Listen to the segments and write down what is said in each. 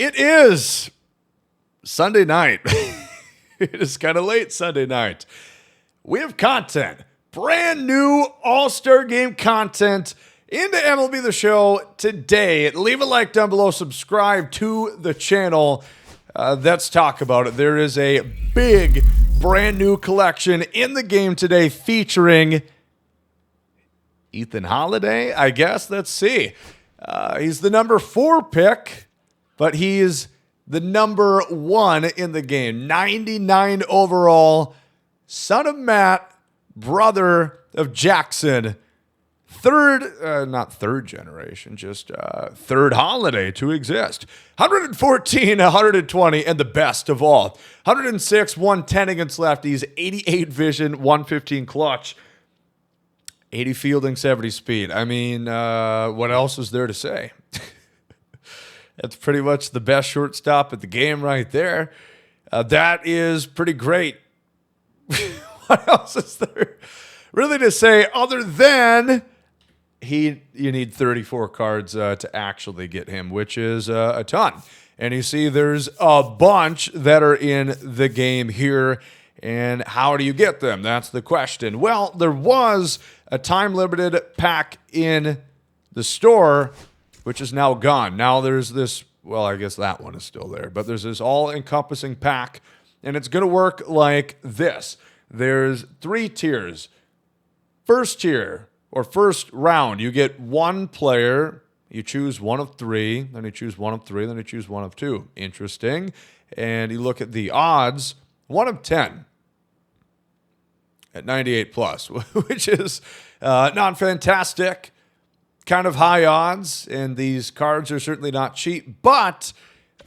It is Sunday night. It is kind of late Sunday night. We have content, brand new All-Star Game content into MLB The Show today. Leave a like down below, subscribe to the channel. Let's talk about it. There is a big, brand new collection in the game today featuring Ethan Holliday, I guess. Let's see. He's the number 4 pick, but he's the number 1 in the game. 99 overall, son of Matt, brother of Jackson. Not third generation, just third Holliday to exist. 114, 120, and the best of all. 106, 110 against lefties, 88 vision, 115 clutch, 80 fielding, 70 speed. I mean, what else is there to say? That's pretty much the best shortstop at the game right there. That is pretty great. What else is there really to say other than you need 34 cards to actually get him, which is a ton. And you see there's a bunch that are in the game here. And how do you get them? That's the question. Well, there was a time-limited pack in the store, which is now gone. Now there's this, well, I guess that one is still there, but there's this all-encompassing pack, and it's going to work like this. There's 3 tiers. First tier, or first round, you get 1 player. You choose one of 3, then you choose one of 3, then you choose one of 2. Interesting. And you look at the odds, 1 of 10 at 98 plus, which is not fantastic. Kind of high odds, and these cards are certainly not cheap. But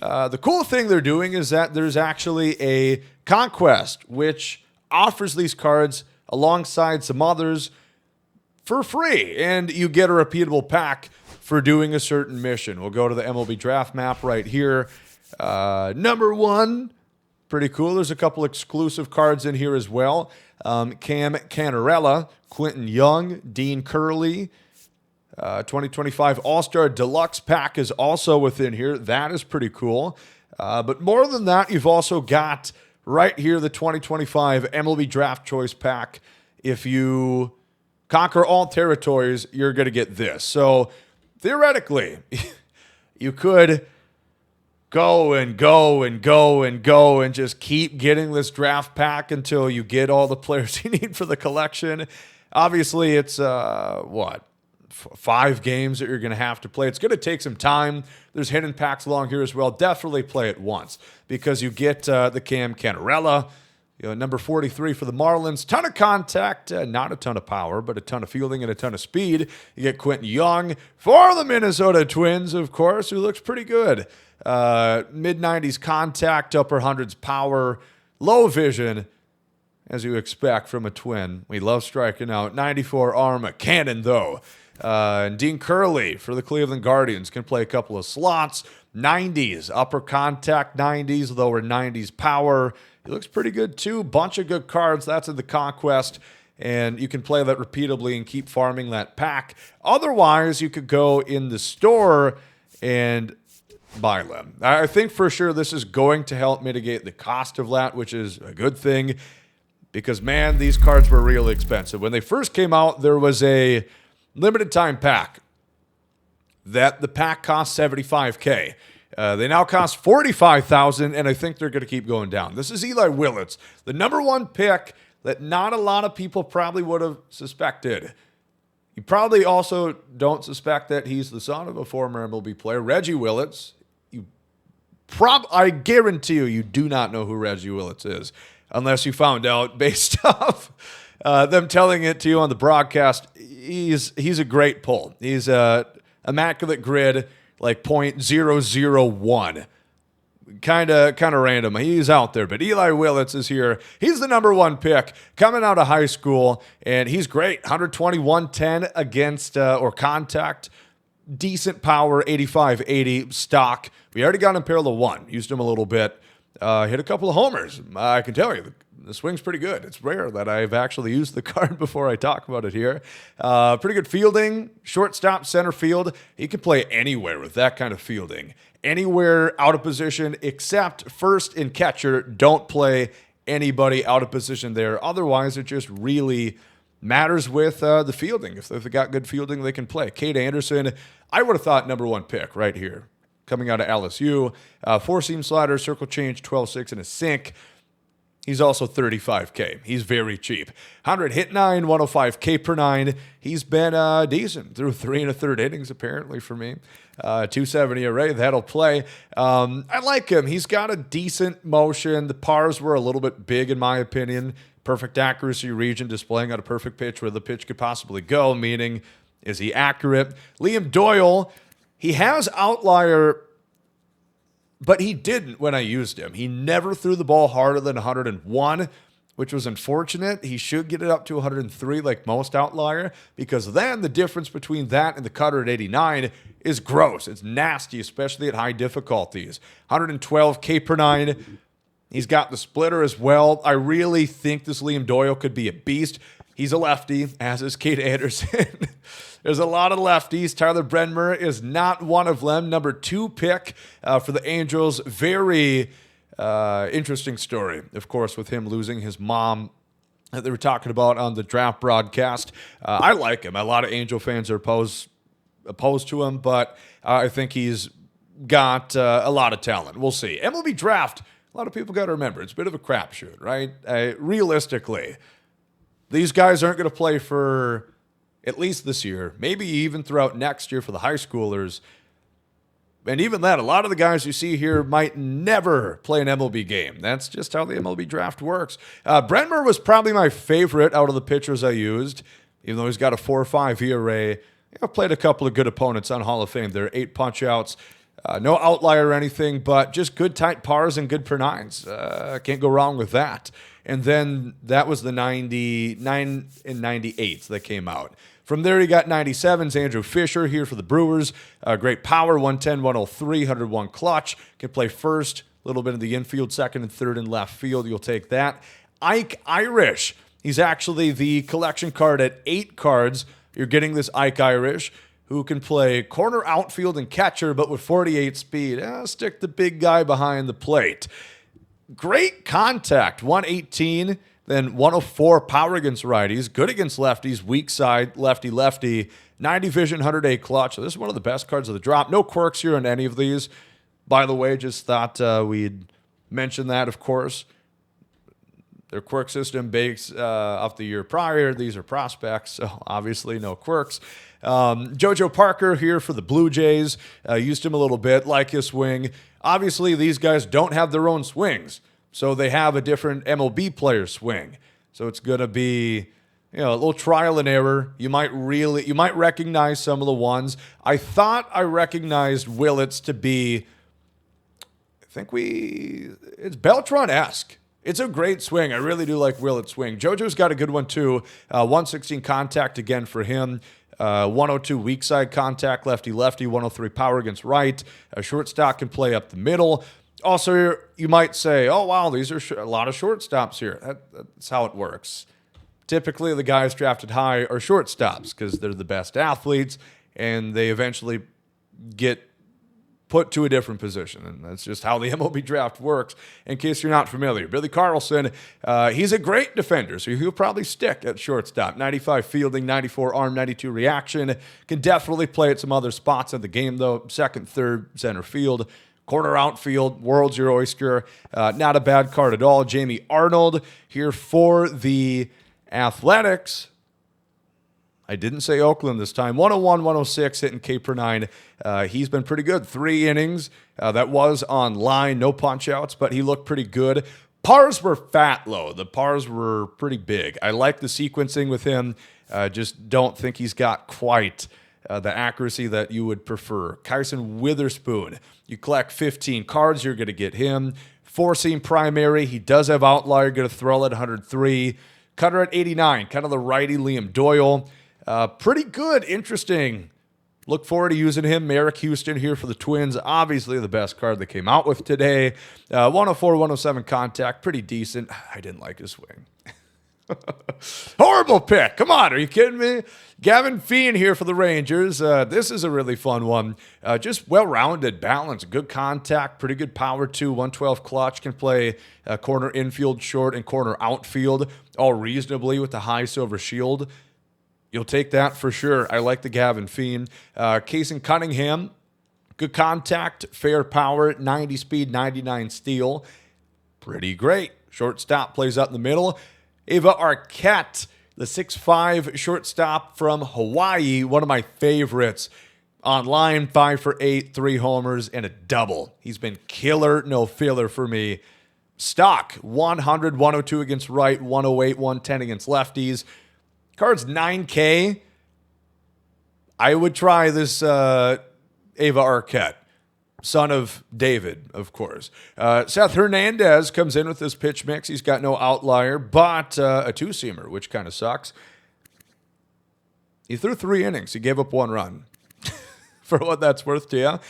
the cool thing they're doing is that there's actually a Conquest, which offers these cards alongside some others for free, and you get a repeatable pack for doing a certain mission. We'll go to the MLB Draft map right here. Number 1, pretty cool. There's a couple exclusive cards in here as well. Cam Canarella, Quentin Young, Dean Curley. 2025 All-Star Deluxe pack is also within here. That is pretty cool. But more than that, you've also got right here the 2025 MLB Draft Choice pack. If you conquer all territories, you're going to get this. So theoretically, you could go and go and go and go and just keep getting this draft pack until you get all the players you need for the collection. Obviously, it's 5 games that you're going to have to play. It's going to take some time. There's hidden packs along here as well. Definitely play it once because you get the Cam Canarella, number 43 for the Marlins. Ton of contact, not a ton of power, but a ton of fielding and a ton of speed. You get Quentin Young for the Minnesota Twins, of course, who looks pretty good. Mid-90s contact, upper hundreds power, low vision, as you expect from a Twin. We love striking out. 94 arm, a cannon, though. And Dean Curley for the Cleveland Guardians can play a couple of slots. 90s, upper contact 90s, lower 90s power. He looks pretty good too. Bunch of good cards. That's in the Conquest. And you can play that repeatably and keep farming that pack. Otherwise, you could go in the store and buy them. I think for sure this is going to help mitigate the cost of that, which is a good thing. Because, man, these cards were really expensive. When they first came out, there was a limited time pack that the pack cost $75K. They now cost $45,000, and I think they're going to keep going down. This is Eli Willits, the number 1 pick that not a lot of people probably would have suspected. You probably also don't suspect that he's the son of a former MLB player, Reggie Willits. I guarantee you do not know who Reggie Willits is, unless you found out based off them telling it to you on the broadcast. He's a great pull. He's a immaculate grid, like .001. Kind of random. He's out there, but Eli Willits is here. He's the number 1 pick coming out of high school, and he's great. 120, 110 against or contact. Decent power, 85, 80 stock. We already got him parallel 1. Used him a little bit. hit a couple of homers. I can tell you, the swing's pretty good. It's rare that I've actually used the card before I talk about it here. Pretty good fielding, shortstop, center field. He can play anywhere with that kind of fielding. Anywhere out of position except first and catcher. Don't play anybody out of position there. Otherwise, it just really matters with the fielding. If they got good fielding, they can play. Cade Anderson, I would have thought number one pick right here. Coming out of LSU. Four-seam slider, circle change, 12.6 and a sink. He's also $35K. He's very cheap. 100 hit 9, 105K per 9. He's been decent through 3 1/3 innings, apparently, for me. 270 array, that'll play. I like him. He's got a decent motion. The pars were a little bit big, in my opinion. Perfect accuracy region, displaying on a perfect pitch where the pitch could possibly go, meaning, is he accurate? Liam Doyle, he has outlier, but he didn't when I used him. He never threw the ball harder than 101, which was unfortunate. He should get it up to 103 like most outlier, because then the difference between that and the cutter at 89 is gross. It's nasty, especially at high difficulties. 112K per 9. He's got the splitter as well. I really think this Liam Doyle could be a beast. He's a lefty, as is Cade Anderson. There's a lot of lefties. Tyler Brenmer is not one of them. Number 2 pick for the Angels. Very interesting story, of course, with him losing his mom that they were talking about on the draft broadcast. I like him. A lot of Angel fans are opposed to him, but I think he's got a lot of talent. We'll see. MLB Draft, a lot of people got to remember, it's a bit of a crapshoot, right? Realistically, these guys aren't going to play for at least this year, maybe even throughout next year for the high schoolers. And even that, a lot of the guys you see here might never play an MLB game. That's just how the MLB Draft works. Brenmer was probably my favorite out of the pitchers I used, even though he's got a 4.5 ERA. I've played a couple of good opponents on Hall of Fame. There are 8 punch-outs. No outlier or anything, but just good tight pars and good per 9s. Can't go wrong with that. And then that was the 99 and 98s that came out. From there, you got 97s. Andrew Fisher here for the Brewers. Great power, 110, 103, 101 clutch. Can play first, a little bit of the infield, second and third in left field. You'll take that. Ike Irish. He's actually the collection card at 8 cards. You're getting this Ike Irish, who can play corner, outfield, and catcher, but with 48 speed. Stick the big guy behind the plate. Great contact, 118, then 104 power against righties, good against lefties, weak side, lefty, 90 vision, 108 clutch. So this is one of the best cards of the drop. No quirks here on any of these. By the way, just thought we'd mention that, of course. Their quirk system bakes off the year prior. These are prospects, so obviously no quirks. JoJo Parker here for the Blue Jays. Used him a little bit, like his swing. Obviously, these guys don't have their own swings, so they have a different MLB player swing. So it's going to be, a little trial and error. You might recognize some of the ones. I thought I recognized Willits to be, it's Beltran-esque. It's a great swing. I really do like Willits' swing. JoJo's got a good one, too. 116 contact again for him. 102 weak side contact, lefty, 103 power against right. A shortstop can play up the middle. Also, you might say, oh, wow, these are a lot of shortstops here. That's how it works. Typically, the guys drafted high are shortstops because they're the best athletes, and they eventually get put to a different position, and that's just how the MLB Draft works. In case you're not familiar, Billy Carlson, he's a great defender, so he'll probably stick at shortstop. 95 fielding, 94 arm, 92 reaction. Can definitely play at some other spots in the game, though. Second, third, center field. Corner outfield, world's your oyster. Not a bad card at all. Jamie Arnold here for the Athletics. I didn't say Oakland this time. 101, 106, hitting K per 9. He's been pretty good. 3 innings. That was online. No punch-outs, but he looked pretty good. Pars were fat low. The pars were pretty big. I like the sequencing with him. Just don't think he's got quite the accuracy that you would prefer. Kyson Witherspoon. You collect 15 cards, you're going to get him. 4-seam primary. He does have outlier. Going to throw at 103. Cutter at 89. Kind of the righty Liam Doyle. Pretty good, interesting Look forward to using him. Merrick Houston here for the Twins. Obviously the best card they came out with today. 104, 107 contact. Pretty decent. I didn't like his swing. Horrible pick. Come on, are you kidding me? Gavin Fean here for the Rangers. This is a really fun one. Just well-rounded, balanced, good contact, pretty good power too. 112 clutch, can play corner infield, short, and corner outfield, all reasonably with the high silver shield. You'll take that for sure. I like the Gavin Fean. Casey Cunningham, good contact, fair power, 90 speed, 99 steal. Pretty great. Shortstop, plays up in the middle. Ava Arquette, the 6'5" shortstop from Hawaii, one of my favorites. Online, 5 for 8, 3 homers, and a double. He's been killer, no filler for me. Stock, 100, 102 against right, 108, 110 against lefties. Card's $9K. I would try this Ava Arquette, son of David, of course. Seth Hernandez comes in with this pitch mix. He's got no outlier, but a two-seamer, which kind of sucks. He threw 3 innings. He gave up 1 run. For what that's worth to you.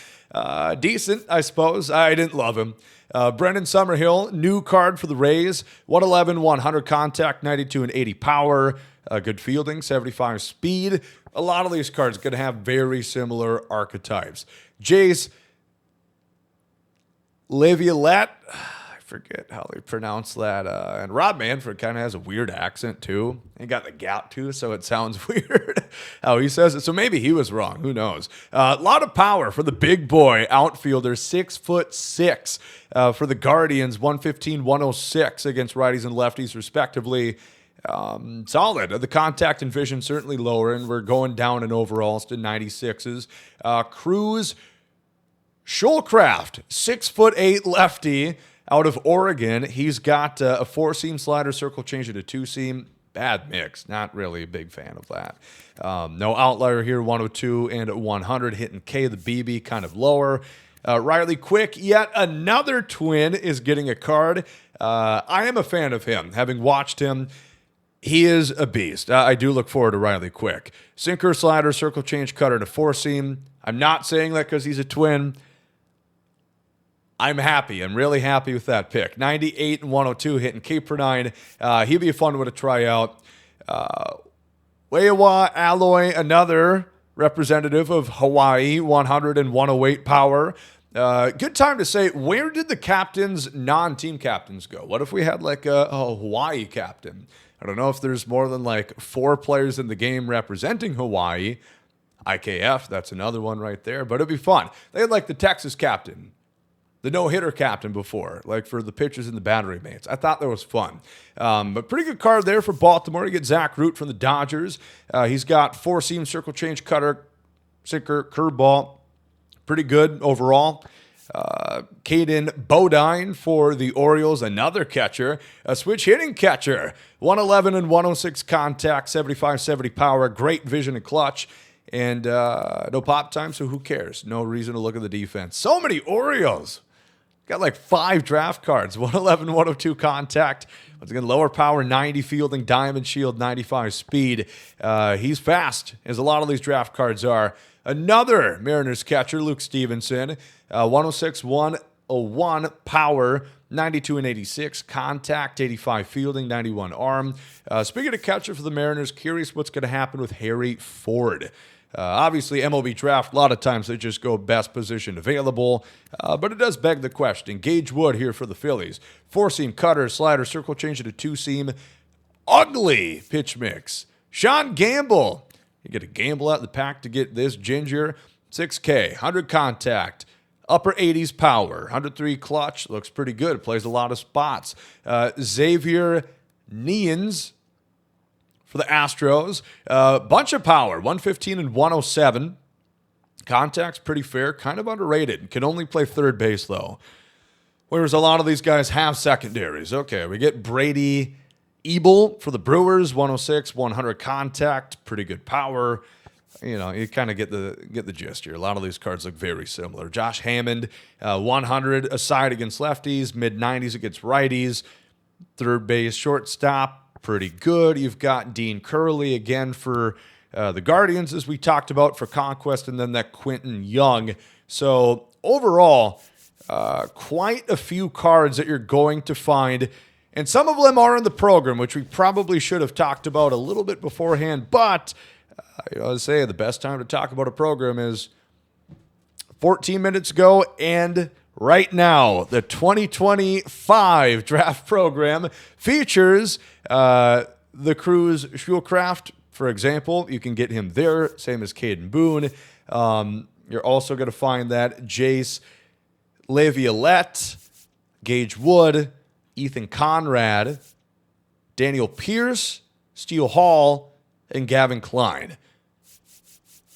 Decent, I suppose. I didn't love him. Brendan Summerhill, new card for the Rays. 111, 100 contact, 92 and 80 power. Good fielding, 75 speed. A lot of these cards are going to have very similar archetypes. Jace Laviolette, I forget how they pronounce that. And Rob Manfred kind of has a weird accent too. He got the gap too, so it sounds weird how he says it. So maybe he was wrong. Who knows? A lot of power for the big boy outfielder, 6'6", for the Guardians, 115, 106 against righties and lefties respectively. Solid. The contact and vision certainly lower, and we're going down in overalls to 96s. Cruz Schollcraft, 6'8" lefty out of Oregon. He's got a 4-seam slider, circle change it to 2-seam. Bad mix. Not really a big fan of that. No outlier here, 102 and 100. Hitting K, the BB kind of lower. Riley Quick, yet another Twin, is getting a card. I am a fan of him, having watched him. He is a beast. I do look forward to Riley Quick. Sinker, slider, circle change, cutter to 4-seam. I'm not saying that because he's a Twin. I'm happy. I'm really happy with that pick. 98 and 102 hitting K per 9. He'd be a fun one to try out. Weiwa Alloy, another representative of Hawaii, 100 and 108 power. Good time to say, where did the captains, non-team captains go? What if we had like a Hawaii captain? I don't know if there's more than like 4 players in the game representing Hawaii. IKF, that's another one right there, but it'd be fun. They had like the Texas captain, the no-hitter captain before, like for the pitchers and the battery mates. I thought that was fun. But pretty good card there for Baltimore. You get Zach Root from the Dodgers. He's got 4-seam, circle change, cutter, sinker, curveball. Pretty good overall. Caden Bodine for the Orioles, another catcher. A switch hitting catcher. 111 and 106 contact, 75-70 power, great vision and clutch. And no pop time, so who cares? No reason to look at the defense. So many Orioles. Got like 5 draft cards. 111, 102 contact. Once again, lower power, 90 fielding, diamond shield, 95 speed. He's fast, as a lot of these draft cards are. Another Mariners catcher, Luke Stevenson. 106, 101 power, 92 and 86 contact, 85 fielding, 91 arm. Speaking of catcher for the Mariners, curious what's going to happen with Harry Ford. Obviously, MLB Draft, a lot of times they just go best position available, but it does beg the question. Gage Wood here for the Phillies. 4-seam cutter, slider, circle change it to 2-seam. Ugly pitch mix. Sean Gamble. You get a Gamble out of the pack to get this ginger. 6K, 100 contact, upper 80s power, 103 clutch. Looks pretty good. Plays a lot of spots. Xavier Neans for the Astros. Bunch of power, 115 and 107. Contact's pretty fair, kind of underrated. Can only play third base, though. Whereas a lot of these guys have secondaries. Okay, we get Brady Ebel for the Brewers, 106, 100 contact, pretty good power. You know, you kind of get the gist here. A lot of these cards look very similar. Josh Hammond, 100 aside against lefties, mid-90s against righties. Third base, shortstop, pretty good. You've got Dean Curley again for the Guardians, as we talked about for Conquest, and then that Quentin Young. So overall, quite a few cards that you're going to find, and some of them are in the program, which we probably should have talked about a little bit beforehand, but I say the best time to talk about a program is 14 minutes ago and right now. The 2025 draft program features the Cruz Schulcraft, for example. You can get him there, same as Caden Boone. You're also going to find that Jace Laviolette, Gage Wood, Ethan Conrad, Daniel Pierce, Steele Hall, and Gavin Klein.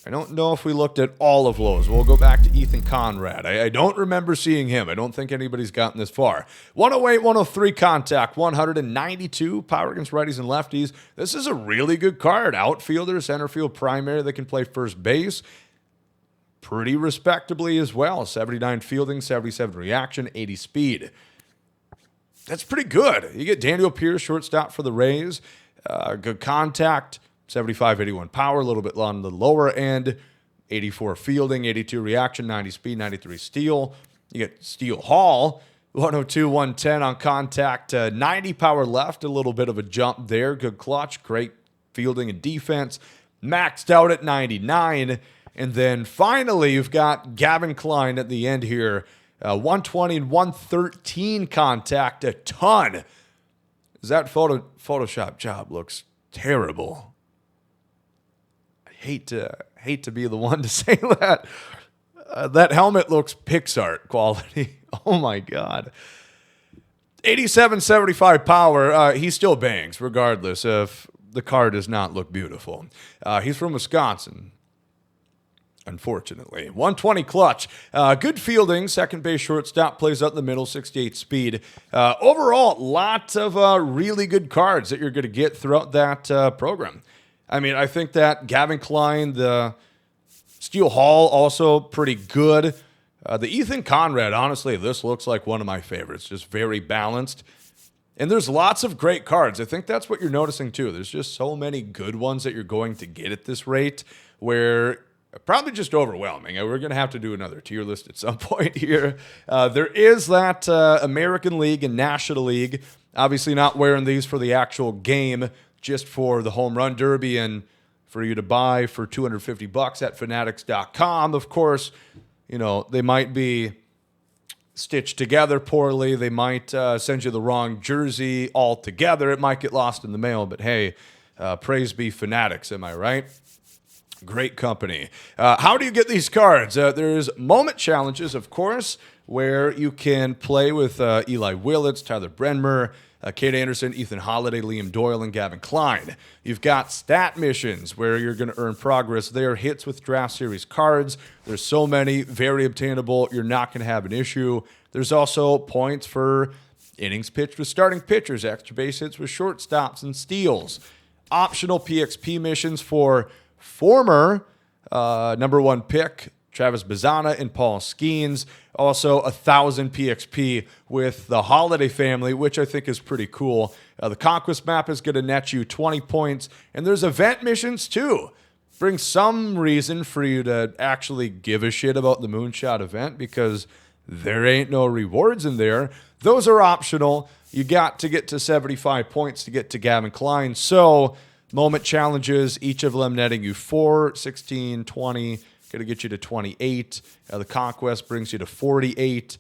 I don't know if we looked at all of those. We'll go back to Ethan Conrad. I don't remember seeing him. I don't think anybody's gotten this far. 108, 103 contact, 192 power against righties and lefties. This is a really good card. Outfielder, center field, primary. They can play first base pretty respectably as well. 79 fielding, 77 reaction, 80 speed. That's pretty good. You get Daniel Pierce, shortstop for the Rays. Good contact, 75, 81 power, a little bit on the lower end. 84 fielding, 82 reaction, 90 speed, 93 steal. You get Steele Hall, 102, 110 on contact, 90 power left, a little bit of a jump there. Good clutch, great fielding and defense. Maxed out at 99. And then finally, you've got Gavin Klein at the end here. 120 and 113 contact, a ton. That Photoshop job looks terrible. I hate to be the one to say that. That helmet looks Pixar quality. Oh my God. 87, 75 power. He still bangs regardless if the car does not look beautiful. He's from Wisconsin. Unfortunately. 120 clutch. Good fielding. Second base shortstop. Plays out in the middle. 68 speed. Overall, lots of really good cards that you're going to get throughout that program. I mean, I think that Gavin Klein, the Steele Hall, also pretty good. The Ethan Conrad, honestly, this looks like one of my favorites. Just very balanced. And there's lots of great cards. I think that's what you're noticing too. There's just so many good ones that you're going to get at this rate where probably just overwhelming. We're going to have to do another tier list at some point here. There is that American League and National League. Obviously not wearing these for the actual game, just for the Home Run Derby and for you to buy for $250 at fanatics.com. Of course, they might be stitched together poorly. They might send you the wrong jersey altogether. It might get lost in the mail, but hey, praise be Fanatics, am I right? Great company. How do you get these cards? There's moment challenges, of course, where you can play with Eli Willits, Tyler Brenmer, Kate Anderson, Ethan Holliday, Liam Doyle, and Gavin Klein. You've got stat missions where you're going to earn progress there. Hits with draft series cards. There's so many, very obtainable. You're not going to have an issue. There's also points for innings pitched with starting pitchers, extra base hits with shortstops and steals. Optional PXP missions for former number one pick Travis Bazzana and Paul Skeens. Also 1,000 PXP with the Holliday family, which I think is pretty cool. The Conquest map is going to net you 20 points. And there's event missions too. Bring some reason for you to actually give a shit about the Moonshot event because there ain't no rewards in there. Those are optional. You got to get to 75 points to get to Gavin Klein. So moment challenges, each of them netting you 4, 16, 20, going to get you to 28. The Conquest brings you to 48.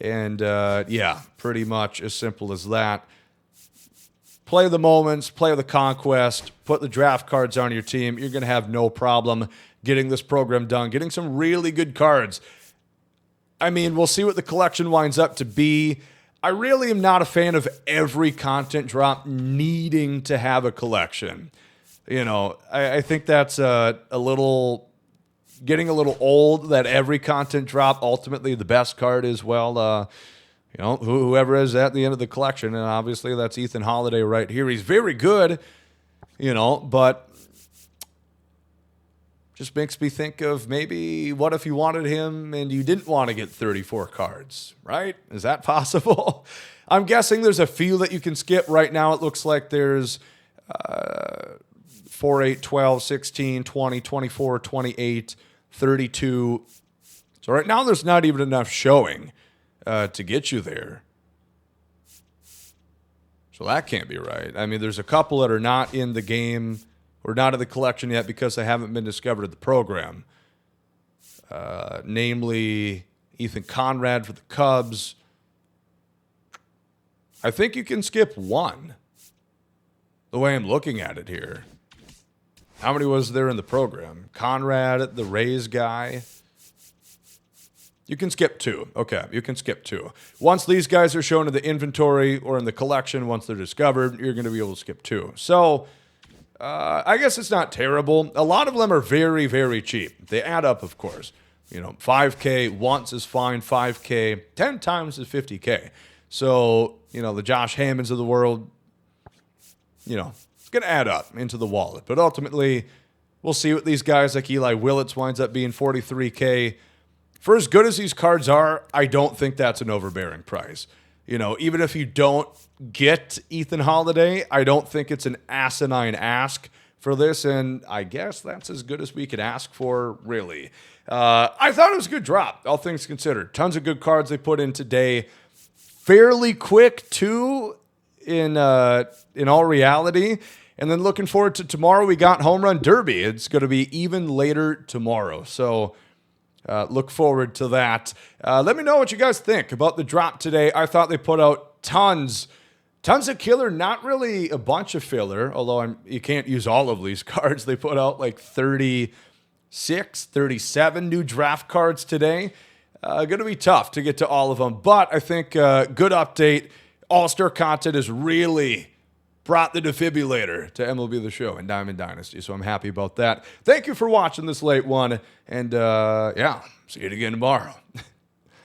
And yeah, pretty much as simple as that. Play the moments, play the Conquest, put the draft cards on your team. You're going to have no problem getting this program done, getting some really good cards. I mean, we'll see what the collection winds up to be. I really am not a fan of every content drop needing to have a collection. I think that's a little getting a little old that every content drop, ultimately the best card is, whoever is at the end of the collection. And obviously that's Ethan Holliday right here. He's very good, but just makes me think of maybe what if you wanted him and you didn't want to get 34 cards, right? Is that possible? I'm guessing there's a few that you can skip right now. It looks like there's 4, 8, 12, 16, 20, 24, 28, 32. So right now there's not even enough showing to get you there. So that can't be right. I mean, there's a couple that are not in the game or not in the collection yet because they haven't been discovered in the program. Namely, Ethan Conrad for the Cubs. I think you can skip one, the way I'm looking at it here. How many was there in the program? Conrad, the Rays guy. You can skip 2. Okay, you can skip 2. Once these guys are shown in the inventory or in the collection, once they're discovered, you're going to be able to skip 2. So, I guess it's not terrible. A lot of them are very, very cheap. They add up, of course. You know, 5K once is fine, 5K, 10 times is 50K. So, you know, the Josh Hammonds of the world, you know, it's going to add up into the wallet. But ultimately, we'll see what these guys like Eli Willits winds up being 43K. For as good as these cards are, I don't think that's an overbearing price. You know, even if you don't get Ethan Holliday, I don't think it's an asinine ask for this, and I guess that's as good as we could ask for, really. I thought it was a good drop, all things considered. Tons of good cards they put in today. Fairly quick, too, in all reality. And then looking forward to tomorrow, we got Home Run Derby. It's going to be even later tomorrow, so look forward to that. Let me know what you guys think about the drop today. I thought they put out tons of killer, not really a bunch of filler, although you can't use all of these cards. They put out like 36, 37 new draft cards today. Going to be tough to get to all of them, but I think good update. All-Star content has really brought the defibrillator to MLB The Show and Diamond Dynasty, so I'm happy about that. Thank you for watching this late one, and yeah, see you again tomorrow.